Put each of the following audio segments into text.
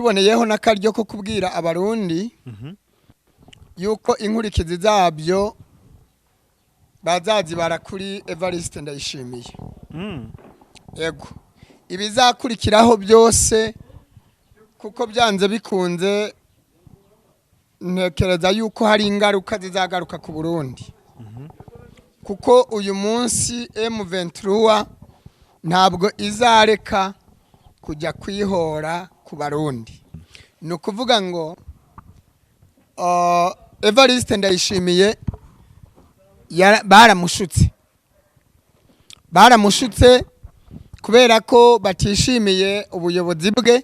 tuboneyeho n'akaryo ko kubwira abarundi yuko inkurikizi zabyo bazazibara kuri Evariste Ndayishimiye. Yego ibizakurikiraho byose kuko byanze bikunze ntekereza yuko hari ingaruka zizagaruka ku Burundi. Kuko uyu munsi M23 ntabwo izareka kujya kwihora ku Barundi. No kuvuga ngo Evariste Ndayishimiye baramushutse kubera ko batishimiye ubuyobozi bwe.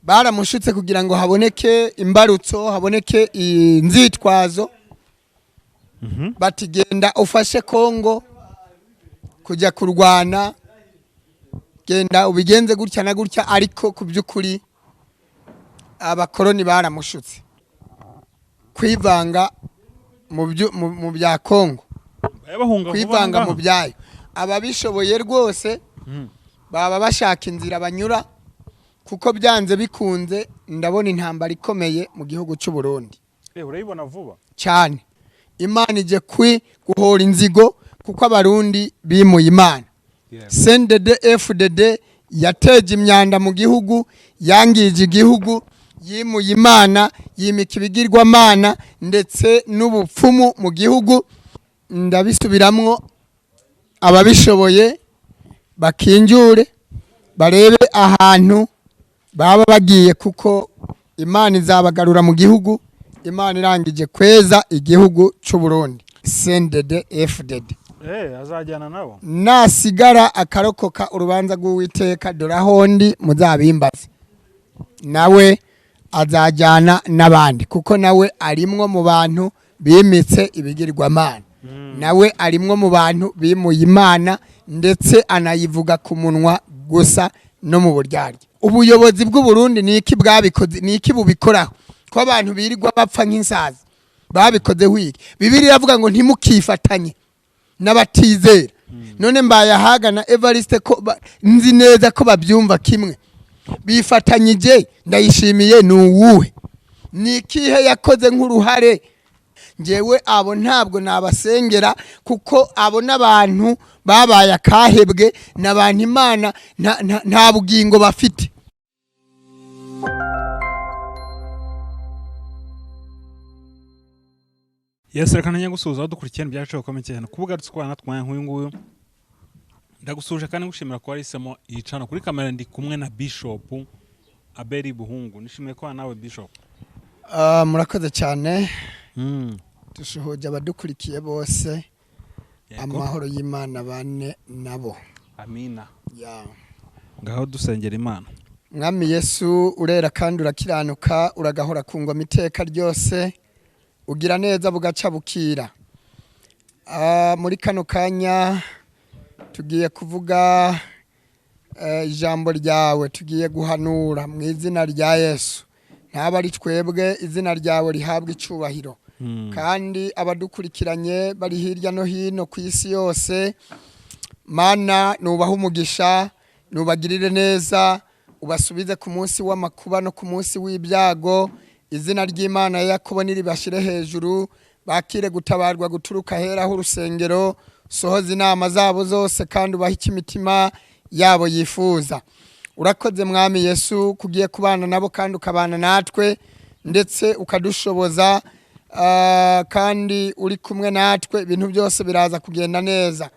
Baramushutse kugira ngo haboneke imbarutso, haboneke inzitwazo. Batigenda ufashe Kongo kujya kurwana, genda ubigenze gutya na gutya, ariko ku by'ukuri abakoroni baramushutse kwivanga mu bya Kongo, kwivanga mu byayo. Ababishoboye rwose baba bashaka inzira banyura, kuko byanze bikunze ndabona intambara ikomeye mu gihugu cy'u Burundi. Urayibona vuba cyane. Imana ije guhora inzigo kuko abarundi bimuye Imana. CNDD FDD yateje imyanda mu gihugu, yangije igihugu, yimuye Imana, yimika ibigirwamana ndetse n'ubupfumu mu gihugu. Ndabisubiramwo, ababishoboye bakinjure barebe ahantu baba bagiye, kuko Imana izabagarura mu gihugu. Imana irangije kweza igihugu cy'u Burundi. CNDD FDD azajyana nabo, nasigara akarokoka urubanza rw'Uwiteka dorahondi muzabimbaze, nawe azajyana n'abandi, kuko nawe arimwo mu bantu bimitse ibigirwamana. Nawe arimwo mu bantu bimuye Imana ndetse anayivuga ku munwa gusa no mu buryarya. Ubuyobozi bw'u Burundi niki bwabikoze, niki bubikoraho ko abantu birirwa bapfa nk'insazi? Babikoze wiki Bibiliya iravuga ngo ntimukifatanye n'abatizera. None mbayahaga na Evariste ko nzi neza ko babyumva kimwe, bifatanyije Ndayishimiye n'uwuhe? Nikihe yakoze nk'uruhare? Njewe abo ntabwo nabasengera, kuko abo n'abantu babaye akahebwe, n'abantu Imana nta bugingo bafite. Reka nyagusuza aho dukurikirana ibyacu bakomeye cyane kubugarutse kwa natwaye nk'uyu nguyu. Ndagusuje kandi ngushimira ko warisemo yicana kuri kamera. Ndi kumwe na Bishop Abeli Buhungu. Nishimiye ko nawe Bishop. Murakoze cyane. Dushuhoje abadukurikiye bose. Amahoro y'Imana bane nabo. Amina. Ngaho dusengera Imana. Mwami Yesu, urera kandi urakiranuka, uragahora ku ngoma iteka ryose, ugira neza bugaca bukira. Muri kano kanya tugiye kuvuga ijambo ryawe, tugiye guhanura mu izina rya Yesu. Ntaba ari twebwe, izina ryawe rihabwa icubahiro. Kandi abadukurikiranye bari hirya no hino ku isi yose, Mana nubaha umugisha, nubagirire neza, ubasubize ku munsi w'amakuba no ku munsi w'ibyago. Izina ry'Imana ya Yakobo niribashire hejuru, bakire gutabarwa guturuka heraho urusengero, sohoza inama zabo zose kandi ubahike imitima yabo yifuza. Urakoze Mwami Yesu, kugiye kubana nabo kandi ukabana natwe ndetse ukadushoboza, kandi uri kumwe natwe, ibintu byose biraza kugenda neza.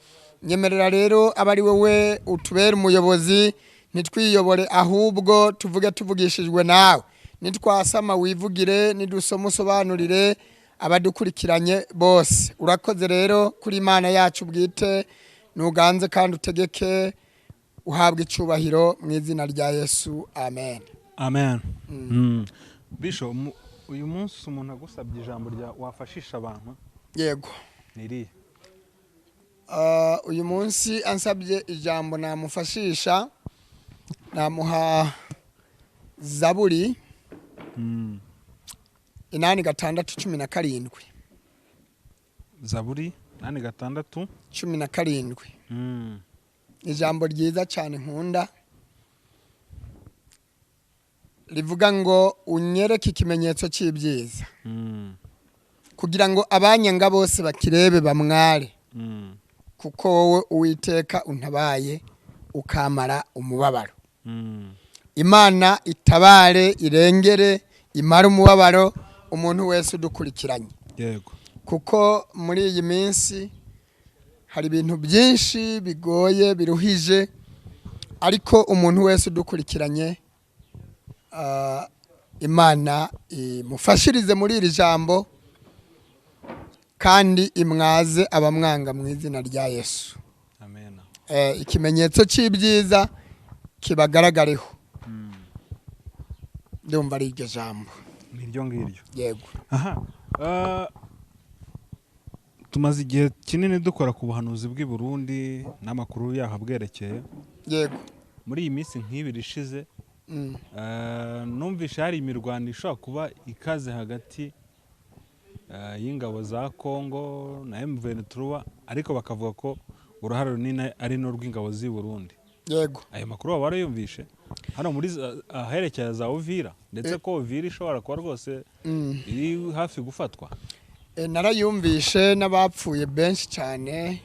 Nyemerera rero abari wowe utubera umuyobozi, nitwiyobore ahubwo tuvuge tuvugishijwe nawe. Nitwasama wivugire, nidusoma usobanurire abadukurikiranye bose. Urakoze rero kuri Imana yacu bwite, nuganze kandi utegeke, uhabwe icubahiro mu izina rya Yesu. Amen. Amen. Bishop, uyu munsi umuntu agusabye ijambo rya wafashisha abantu. Yego. Niri uyu munsi ansabye ijambo namufashisha, namuha Zaburi 8:6-17. Zaburi 8:6-17. Ijambo ryiza cyane nkunda. rivuga ngo unyereke ikimenyetso cy'ibyiza Mm. kugira ngo abanyanga bose bakirebe bamware Mm. kuko wowe Uwiteka untabaye ukamara umubabaro. Mm. Imana itabare irengere imara umubabaro umuntu wese udukurikiranye, Yego. kuko muri iyi minsi hari ibintu byinshi bigoye biruhije, ariko umuntu wese udukurikiranye Imana imufashirize muri iri jambo kandi imwaze abamwanga mu izina rya Yesu. Amen. Ikimenyetso cy'ibyiza kibagaragareho. Ndumva ari iryo jambo. Niryo ngiryo. Yego. Aha. Tumaze igihe kinini dukora ku buhanuzi bw'i Burundi n'amakuru yaho abwerekeye. Yego. Muri iyi minsi nk'ibiri ishize numvishe hari imirwano ishobora kuba ikaze hagati y'ingabo za Kongo na M23, ariko bakavuga ko uruhare runini ari n'urw'ingabo z'i Burundi. Yego. Ayo makuru waba warayumvishe hano muri aherekeza za Uvira, ndetse ko Uvira ishobora kuba rwose iri hafi gufatwa. Narayumvishe n'abapfuye benshi cyane.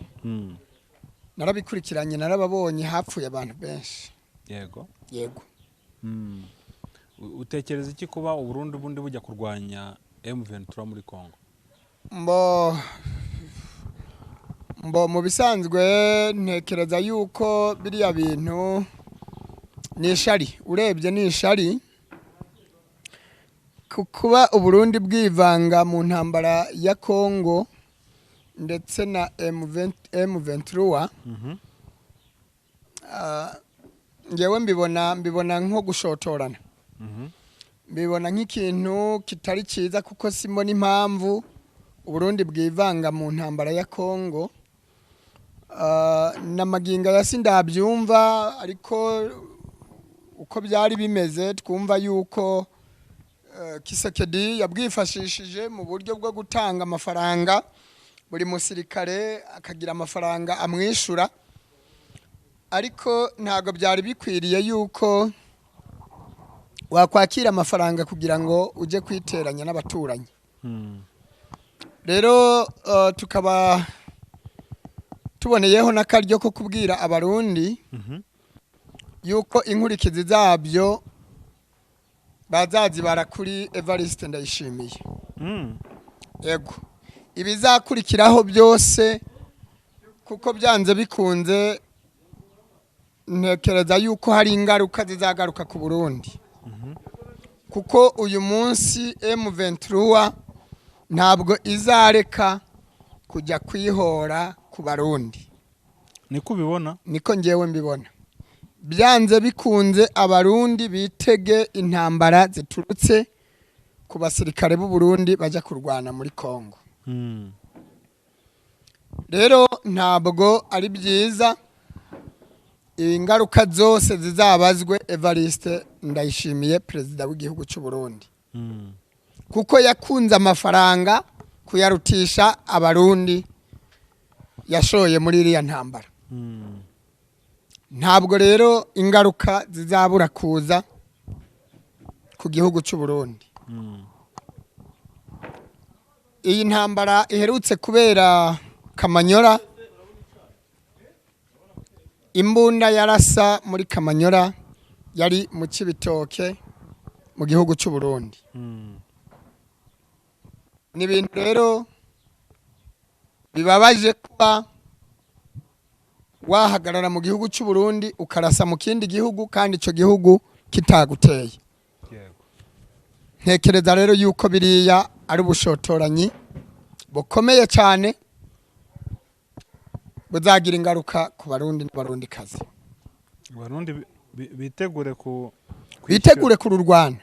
Narabikurikiranye, narababonye hapfuye abantu benshi. Yego. Yego. Utekereza iki kuba Uburundi bundi bujya kurwanya M23 muri Kongo? Mu bisanzwe ntekereza yuko biriya bintu ni ishari, urebye ni ishari kuba Uburundi bwivanga mu ntambara ya Kongo ndetse na M23. Ngewe mbibona nko gushotorana. Mbibona nk'ikintu kitari cyiza, kuko simbona impamvu Uburundi bwivanga mu ntambara ya Kongo. N'amaginga ya sindabyumva, ariko uko byari bimeze twumva yuko Kisekedi yabwifashishije mu buryo bwo gutanga amafaranga, buri musirikare akagira amafaranga amwishura, ariko ntago byari bikwiriye yuko wakwakira amafaranga kugira ngo uje kwiteranya n'abaturanyi. Rero tukaba tuboneyeho n'akaryo ko kubwira abarundi yuko inkurikizi zabyo bazazibara kuri Evariste Ndayishimiye. Yego. Ibizakurikiraho byose, kuko byanze bikunze ntekereza yuko hari ingaruka zizagaruka ku Burundi. Kuko uyu munsi M23 ntabwo izareka kujya kwihora ku Barundi. Niko ubibona? Niko ngewe mbibona. Byanze bikunze abarundi bitege intambara ziturutse ku basirikare b'u Burundi bajya kurwana muri Kongo. Rero ntabwo ari byiza, ingaruka zose zizabazwe Evariste Ndayishimiye, perezida w'igihugu cy'u Burundi. Kuko yakunze amafaranga kuyarutisha abarundi yashoye muri iriya ntambara. Ntabwo rero ingaruka zizabura kuza ku gihugu cy'u Burundi. Iyi ntambara iherutse kubera Kamanyora, imbunda yarasa muri Kamanyora yari mu Cibitoke mu gihugu cy'u Burundi. Ni ibintu rero bibabaje kuba wahagarara mu gihugu cy'u Burundi ukarasa mu kindi gihugu kandi icyo gihugu kitaguteye. Ntekereza rero yuko biriya ari ubushotoranyi bukomeye cyane, buzagira ingaruka ku Barundi n'Abarundi kazi. Abarundi bitegure kururwana.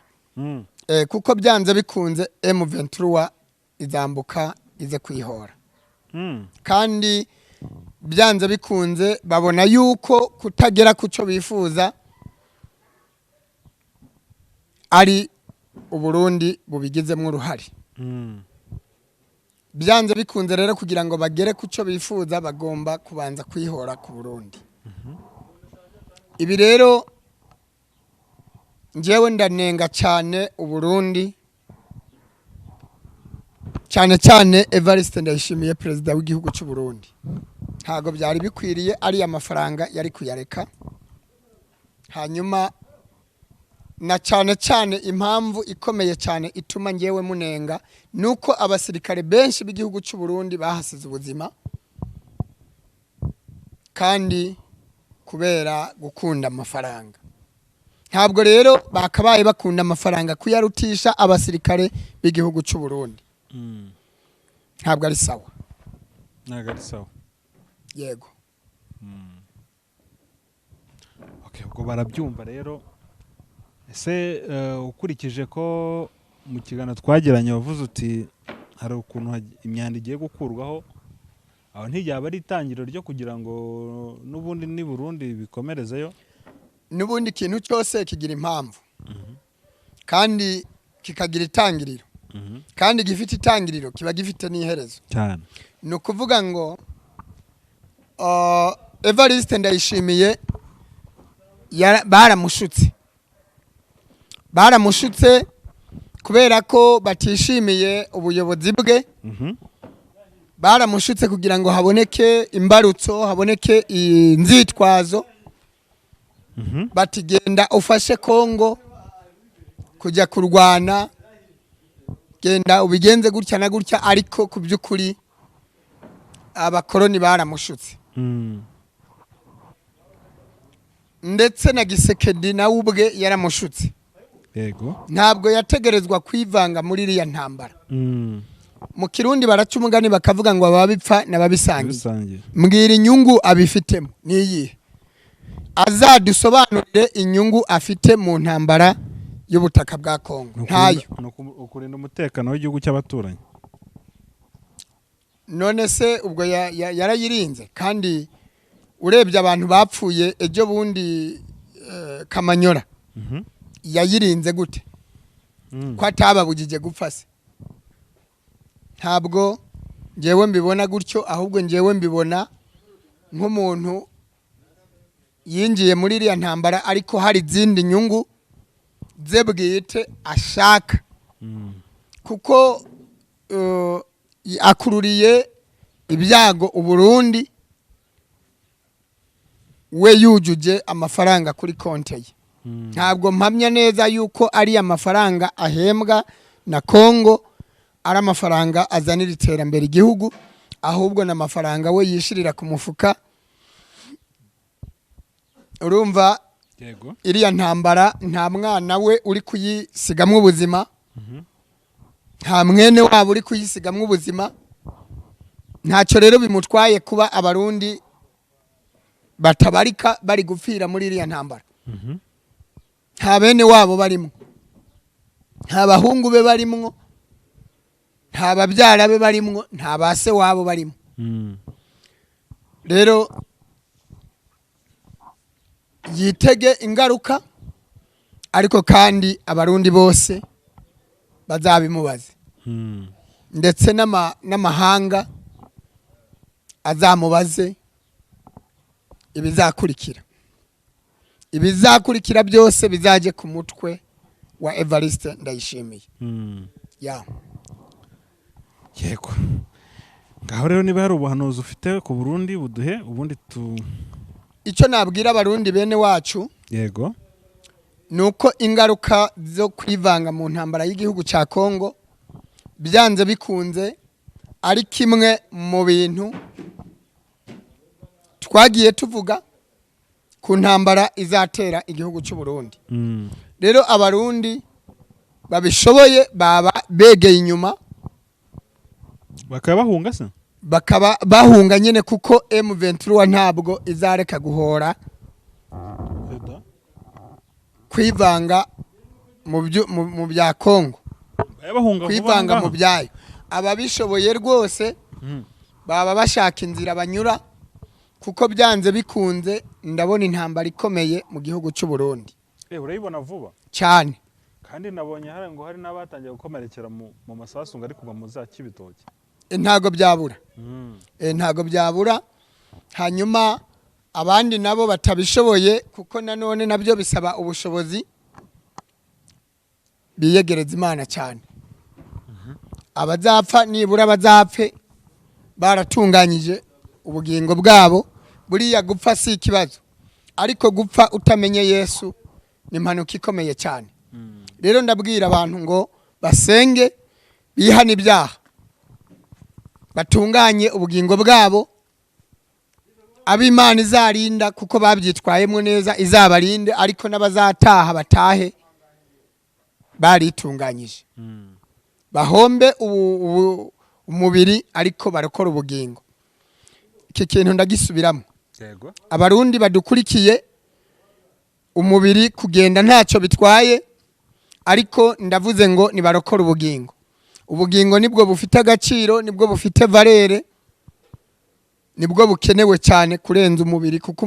Kuko byanze bikunze M23 izambuka ize kwihora. Kandi byanze bikunze babona yuko kutagera kuco bifuza ari Uburundi bubigizemo uruhare. Byanze bikunze rero kugira ngo bagere kuco bifuza bagomba kubanza kwihora ku Burundi. Ibi rero njyewe ndanenga cyane Uburundi cyane cyane Evariste Ndayishimiye perezida w'igihugu cy'u Burundi ntago byari bikwiriye ari amafaranga yari kuyareka hanyuma na cyane cyane impamvu ikomeye cyane ituma njyewe munenga nuko abasirikare benshi b'igihugu cy'u Burundi bahasize ubuzima kandi kubera gukunda amafaranga ntabwo rero bakabaye bakunda amafaranga kuyarutisha abasirikare b'igihugu cy'u Burundi ntabwo ari sawa yego okay ubwo barabyumva rero ese ukurikije ko mu kiganiro twagiranye wavuze uti hari ukuntu imyanda igiye gukurwaho aho ntiyaba ari itangiriro ryo kugira ngo n'ubundi ni Burundi bikomerezeyo n'ubundi ikintu cyose kigira impamvu kandi kikagira itangiriro kandi gifite itangiriro kiba gifite n'iherezo cyane ni ukuvuga ngo Evariste Ndayishimiye baramushutse kubera ko batishimiye ubuyobozi bwe baramushutse kugira ngo haboneke imbarutso haboneke inzitwazo batigenda ufashe Kongo kujya kurwana genda ubigenze gutya na gutya ariko ku by'ukuri abakoroni baramushutse ndetse na Gisekedi nawe ubwe yaramushutse yego ntabwo yategerezwa kwivanga muri iriya ntambara mu Kirundi baraca umugani bakavuga ngo ababipfa n'ababisangiye mbwira inyungu abifitemo niyihe azadusobanurire inyungu afite mu ntambara y'ubutaka bwa Kongo ntayo ukurinda umutekano w'igihugu cy'abaturanyi none se ubwo yarayirinze kandi urebye abantu bapfuye ejo bundi Kamanyora yayirinze gute ko atababujije gupfa se ntabwo njyewe mbibona gutyo ahubwo njyewe mbibona nk'umuntu yinjiye muri iriya ntambara ariko hari izindi nyungu ze bwite ashaka kuko akururiye ibyago Uburundi we yujuje amafaranga kuri konte ye ntabwo mpamya neza yuko ari amafaranga ahembwa na Kongo ari amafaranga azanira iterambere igihugu ahubwo n'amafaranga we yishirira ku mufuka urumva iriya ntambara nta mwana we uri kuyisigamwe ubuzima nta mwene wabo uri kuyisigamwe ubuzima ntacyo rero bimutwaye kuba abarundi batabarika bari gupfira muri iriya ntambara nta bene wabo barimo nta bahungu be barimo nta babyara be barimo nta base wabo barimo rero yitege ingaruka ariko kandi abarundi bose bazabimubaze ndetse n'amahanga azamubaze ibizakurikira byose bizaje ku mutwe wa Evariste Ndayishimiye yego ngaho rero niba hari ubuhanuzi ufite ku Burundi buduhe ubundi icyo nabwira abarundi bene wacu yego nuko ingaruka zo kwivanga mu ntambara y'igihugu cya Kongo byanze bikunze ari kimwe mu bintu twagiye tuvuga ku ntambara izatera igihugu cy'u Burundi rero abarundi babishoboye baba begeye inyuma bakaba bahunga se bakaba bahunga nyene kuko M23 ntabwo izareka guhora kwivanga mu bya Kongo kwivanga mu byayo ababishoboye rwose baba bashaka inzira banyura kuko byanze bikunze ndabona intambara ikomeye mu gihugu cy'u Burundi urayibona vuba cyane kandi nabonye hari n'abatangiye gukomerekera mu masasu ngari kuva mu za Kibitoki ntago byabura ntago byabura hanyuma abandi nabo batabishoboye kuko nanone nabyo bisaba ubushobozi biyegereza Imana cyane. Abazapfa nibura bazapfe baratunganyije ubugingo bwabo. Buriya gupfa si ikibazo, ariko gupfa utamenye Yesu ni impanuka ikomeye cyane. Rero ndabwira abantu ngo basenge, bihane ibyaha, batunganye ubugingo bwabo, ab'Imana izarinda kuko babyitwayemo neza izabarinde, ariko n'abazataha batahe baritunganyije, bahombe umubiri ariko barakora ubugingo. Iki kintu ndagisubiramo. Abarundi badukurikiye, umubiri kugenda ntacyo bitwaye, ariko ndavuze ngo nibarokora ubugingo. Ubugingo nibwo bufite agaciro, nibwo bufite valere, nibwo bukenewe cyane kurenza umubiri, kuko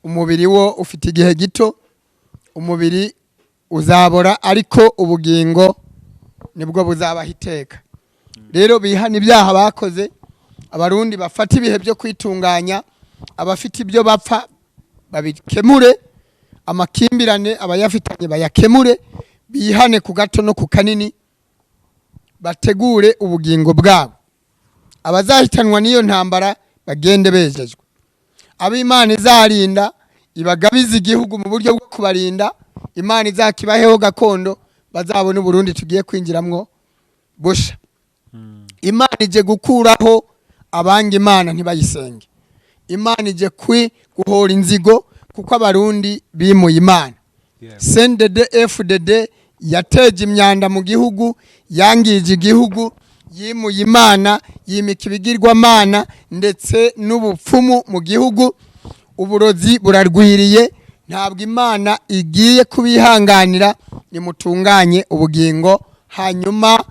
umubiri wo ufite igihe gito, umubiri uzabora, ariko ubugingo nibwo buzabaho iteka. Rero bihana ibyaha bakoze. Abarundi bafata ibihe byo kwitunganya, abafite ibyo bapfa babikemure, amakimbirane abayafitanye bayakemure, bihane ku gato no ku kanini, bategure ubugingo bwabo. Abazahitanwa n'iyo ntambara bagende bejejwe. Ab'Imana izarinda ibagabiza igihugu mu buryo bwo kubarinda, Imana izakibaheho gakondo, bazabona Burundi tugiye kwinjiramwo busha. Imana ije gukuraho abanga Imana ntibayisenge. Imana ije guhora inzigo kuko abarundi bimuye Imana. CNDD FDD yateje imyanda mu gihugu, yangije igihugu, yimuye Imana, yimika ibigirwamana ndetse n'ubupfumu mu gihugu. Uburozi burarwiriye, ntabwo Imana igiye kubihanganira. Nimutunganye ubugingo, hanyuma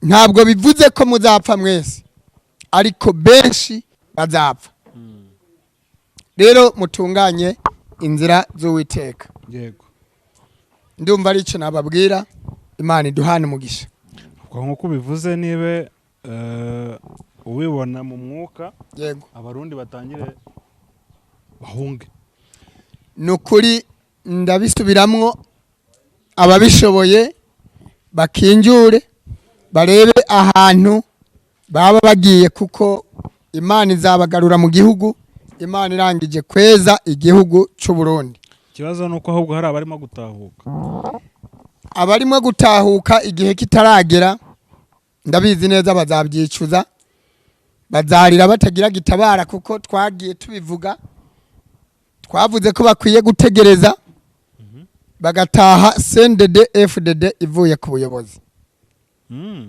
ntabwo bivuze ko muzapfa mwese, ariko benshi bazapfa. Rero mutunganye inzira z'Uwiteka. Yego. Ndumva ari cyo nababwira. Imana iduhane umugisha. Nkuko bivuze nibe ubibona mu mwuka, yego, abarundi batangire bahunge. Nukuri ndabisubiramwo, ababishoboye bakinjure, barebe ahantu baba bagiye, kuko Imana izabagarura mu gihugu. Imana irangije kweza igihugu cy'u Burundi. Ikibazo nuko ahubwo hari abarimo gutahuka. Abarimo gutahuka igihe kitaragera, ndabizi neza bazabyicuza, bazarira batagira gitabara, kuko twagiye tubivuga. Twavuze ko bakwiye gutegereza bagataha CNDD FDD ivuye ku buyobozi.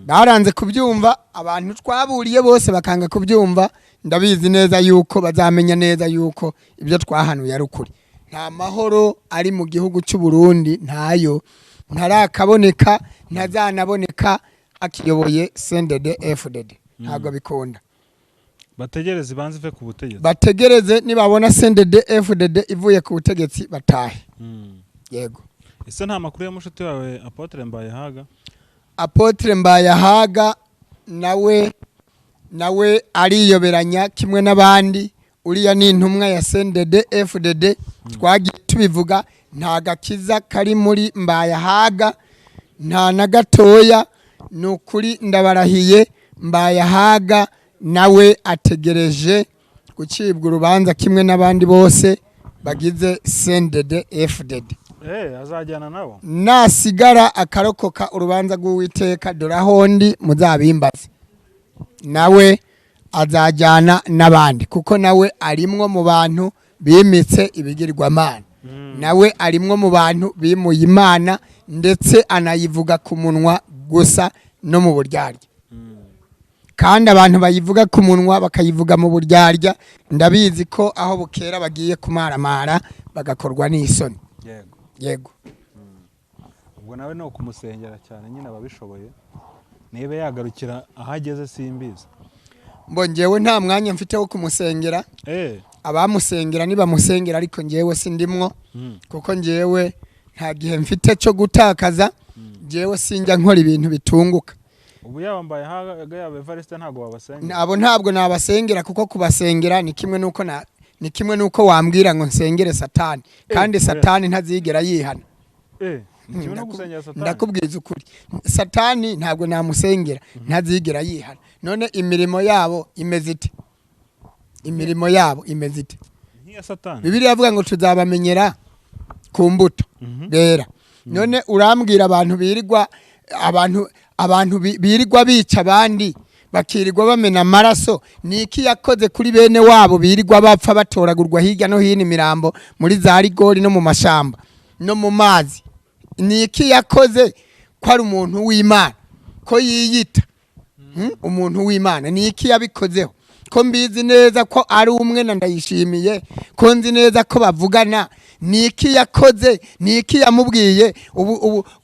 Baranze kubyumva, abantu twaburiye bose bakanga kubyumva. Ndabizi neza yuko bazamenya neza yuko ibyo twahanuye ari ukuri. Nta mahoro ari mu gihugu cy'u Burundi, ntayo, ntarakaboneka, ntazanaboneka akiyoboye CNDD FDD. Ntabwo bikunda. Bategereze ibanze ive ku butegetsi. Bategereze nibabona CNDD FDD ivuye ku butegetsi batahe. Yego. Ese nta makuru ya mushuti wawe Apotre Mbayahaga? Apotre Mbayahaga nawe ariyoberanya kimwe n'abandi. Uriya ni intumwa ya CNDD FDD. Twagiye tubivuga, nta gakiza kari muri Mbayahaga, nta na gatoya. Nukuri ndabarahiye, Mbayahaga nawe ategereje gucibwa urubanza kimwe n'abandi bose bagize CNDD FDD. Azajyana nabo. Nasigara akarokoka urubanza rw'Uwiteka, dorahondi muzabimbaze. Nawe azajyana n'abandi, kuko nawe arimwo mu bantu bimitse ibigirwamana. Nawe arimwo mu bantu bimuye Imana, ndetse anayivuga ku munwa gusa no mu buryarya. Kandi abantu bayivuga ku munwa bakayivuga mu buryarya, ndabizi ko aho bukera bagiye kumaramara bagakorwa n'isoni. Yego. Ubwo nawe no kumusengera cyane nyine ababishoboye, niba yagarukira ahageze simbiza. Njyewe nta mwanya mfite wo kumusengera. Abamusengera nibamusengera, ariko njyewe sindimwo, kuko njyewe nta gihe mfite cyo gutakaza. Njyewe sinjya nkora ibintu bitunguka. Ubu yabambaye yaba Evariste ntago wabasengera. Abo ntabwo nabasengera, kuko kubasengera ni kimwe nuko wambwira ngo nsengere Satani, kandi Satani ntazigera yihana. kimwe no gusengera satani ndakubwiza ukuri satani ntabwo namusengera ntazigera yihana none imirimo yabo imeze ite nk'iya satani Bibiliya yavuga ngo tuzabamenyera ku mbuto bera none urambwira abantu birirwa bica abandi bakirirwa bamena amaraso niki yakoze kuri bene wabo birirwa bapfa batoragurwa hirya no hino imirambo muri za rigori no mu mashamba no mu mazi niki yakoze ko ari umuntu w'Imana ko yiyita umuntu w'Imana niki yabikozeho ko mbizi neza ko ari umwe na Ndayishimiye ko nzi neza ko bavugana niki yakoze niki yamubwiye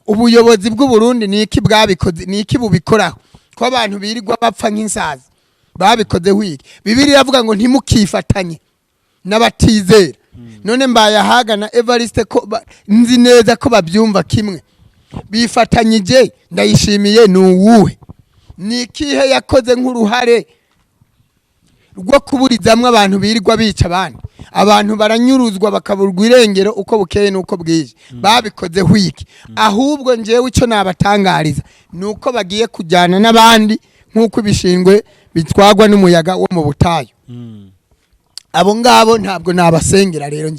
ubuyobozi bw'u Burundi niki bwabikoze niki bubikoraho ko abantu birirwa bapfa nk'insazi babikoze hwiki Bibiliya yavuga ngo ntimukifatanye n'abatizera none mbaye ahagana Evariste ko nzi neza ko babyumva kimwe bifatanyije Ndayishimiye nuwuhe nikihe yakoze nk'uruhare rwo kuburizamwe abantu birirwa bica abandi abantu baranyuruzwa bakaburwa irengero uko bukeye nuko bwije babikoze hwiki ahubwo njewe ico nabatangariza nuko bagiye kujyana n'abandi nkuko ibishingwe bitwagwa n'umuyaga wo mu butayu abo ngabo ntabwo nabasengera rero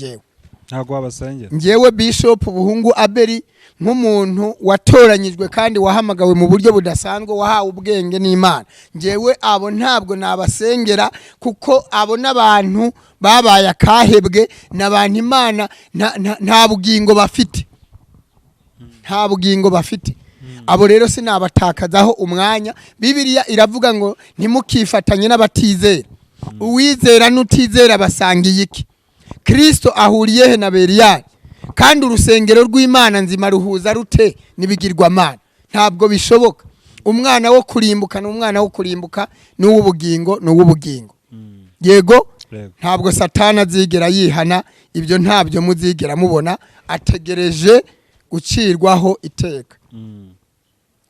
ntabwo wabasengera njewe Bishop Buhungu Abeli nk'umuntu watoranyijwe kandi wahamagawe mu buryo budasanzwe wahawe ubwenge n'Imana njewe abo ntabwo nabasengera kuko abo n'abantu babaye akahebwe n'abantu Imana nta bugingo bafite abo rero sinabatakazaho umwanya Bibiliya iravuga ngo ntimukifatanye n'abatizera uwizera n'utizera basangiye iki Kristo ahuriye he na Beliyali kandi urusengero rw'Imana nzima ruhuza rute nibigirwamana ntabwo bishoboka umwana wo kurimbuka n'uw'ubugingo yego ntabwo satani azigera yihana ibyo ntabyo muzigera mubona ategereje gucirwaho iteka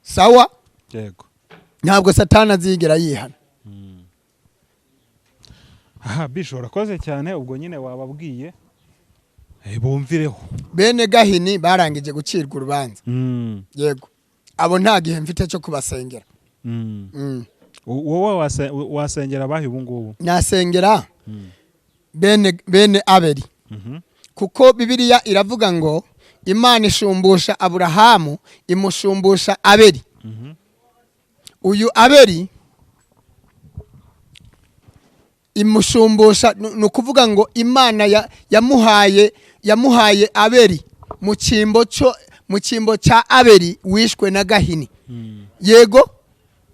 sawa yego ntabwo satani azigera yihana Bishop urakoze cyane ubwo nyine wababwiye bumvireho bene Gahini barangije gucirwa urubanza yego abo nta gihe mfite cyo kubasengera wowe wasengera abahe ubu ngubu nasengera bene Abeli kuko Bibiliya iravuga ngo Imana ishumbusha Aburahamu imushumbusha Abeli uyu Abeli imushumbusha nukuvuga ngo Imana yamuhaye Abeli mu cyimbo cya Abeli wishwe na Gahini yego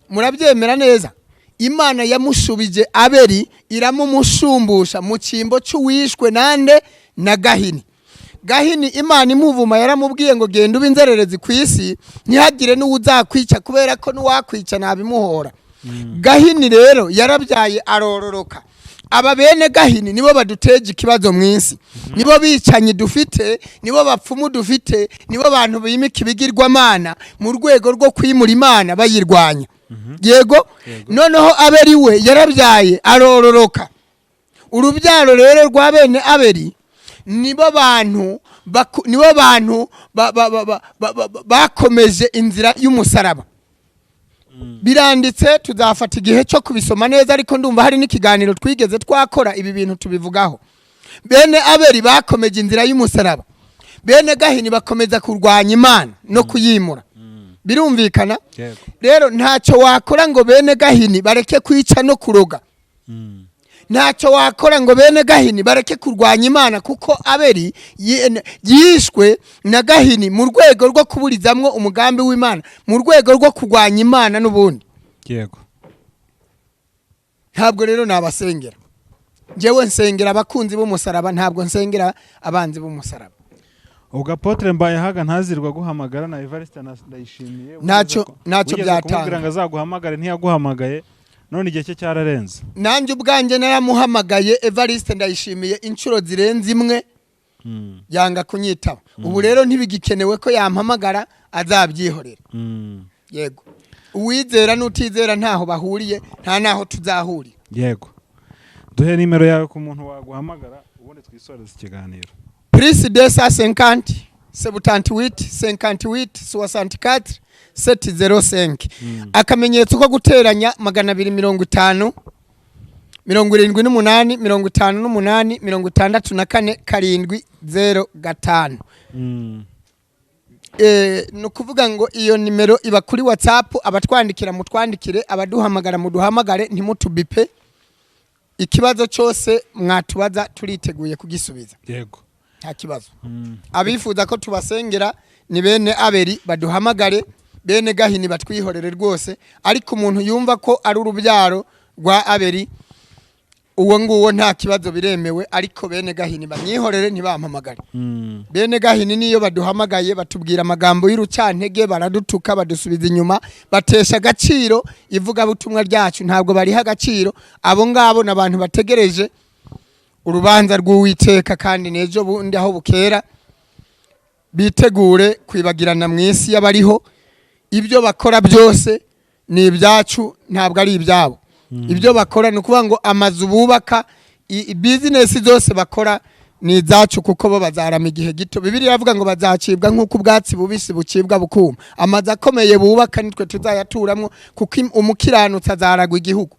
murabyemera neza Imana yamushubije Abeli iramumushumbusha mu cyimbo cy'uwishwe nande na Gahini Imana imuvuma yaramubwiye ngo genda ubinzererezi ku isi ntihagire n'uwuzakwica kubera ko n'uwakwica nabimuhora Gahini rero yarabyaye arororoka aba bene Gahini nibo baduteje ikibazo mw'isi nibo bicanyi dufite nibo bapfumu dufite nibo bantu bimika ibigirwamana mu rwego rwo kwimura Imana bayirwanya yego noneho Abeli we yarabyaye arororoka urubyaro rero rwa bene Abeli nibo bantu bakomeje inzira y'umusaraba biranditse tuzafata igihe cyo kubisoma neza ariko ndumva hari n'ikiganiro twigeze twakora ibi bintu tubivugaho bene Abeli bakomeje inzira y'umusaraba bene Gahini bakomeza kurwanya Imana no kuyimura birumvikana rero ntacyo wakora ngo bene Gahini bareke kwica no kuroga ntacyo wakora ngo bene Gahini bareke kurwanya Imana kuko Abeli yishwe na Gahini mu rwego rwo kuburizamwo umugambi w'Imana mu rwego rwo kurwanya Imana n'ubundi yego ntabwo rero nabasengera jewe nsengera abakunzi b'umusaraba ntabwo nsengera abanzi b'umusaraba ubwo Apotre Mbayahaga ntazirwa guhamagara na Evariste Ndayishimiye ntacyo byatanga kugira ngo azaguhamagare ntiyaguhamagaye none igihe cye cyararenze nanjye ubwanjye naramuhamagaye Evariste Ndayishimiye inshuro zirenze imwe yanga kunyitaba ubu rero ntibigikenewe ko yampamagara azabyihorera yego uwizera n'utizera ntaho bahuriye nta naho tuzahurira yego duhe nimero yawe ku muntu waguhamagara ubundi twisoreze ikiganiro +250 78 58 64 705 akamenyetso ko guteranya 250 78 58 64 705 no kuvuga ngo iyo nimero iba kuri WhatsApp abatwandikira mutwandikire abaduhamagara muduhamagare ntimutubipe ikibazo cyose mwatubaza turiteguye kugisubiza yego nta kibazo abifuza ko tubasengera ni bene Abeli baduhamagare bene Gahini batwihorere rwose ariko umuntu yumva ko ari urubyaro rwa Abeli uwo nguwo nta kibazo biremewe ariko bene Gahini bamwihorere ntibampamagare bene Gahini niyo baduhamagaye batubwira amagambo y'urucantege baradutuka badusubiza inyuma batesha agaciro ivuga butumwa ryacu ntabwo bari agaciro abo ngabo nabantu bategereje urubanza rw'Uwiteka kandi nejo bundi aho bukera bitegure kwibagirana mw'isi y'abariho ibyo bakora byose ni ibyacu ntabwo ari ibyabo ibyo bakora ni ukuvuga ngo amazu bubaka business zose bakora ni izacu kuko bo bazarama igihe gito Bibiliya iravuga ngo bazacibwa nk'uko ubwatsi bubisi bucibwa bukuma amazu akomeye bubaka nitwe tuzayaturamwo kuko umukiranutsi azaragwa igihugu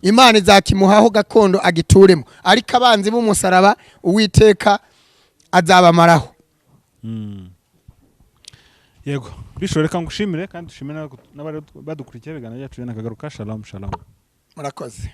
Imana izakimuhaho gakondo agituremo ariko abanzi b'umusaraba Uwiteka azabamaraho yego bishoreka ngushimire kandi dushimire n'abari badukurikiye bigana byacu n'akagaruka shalom murakoze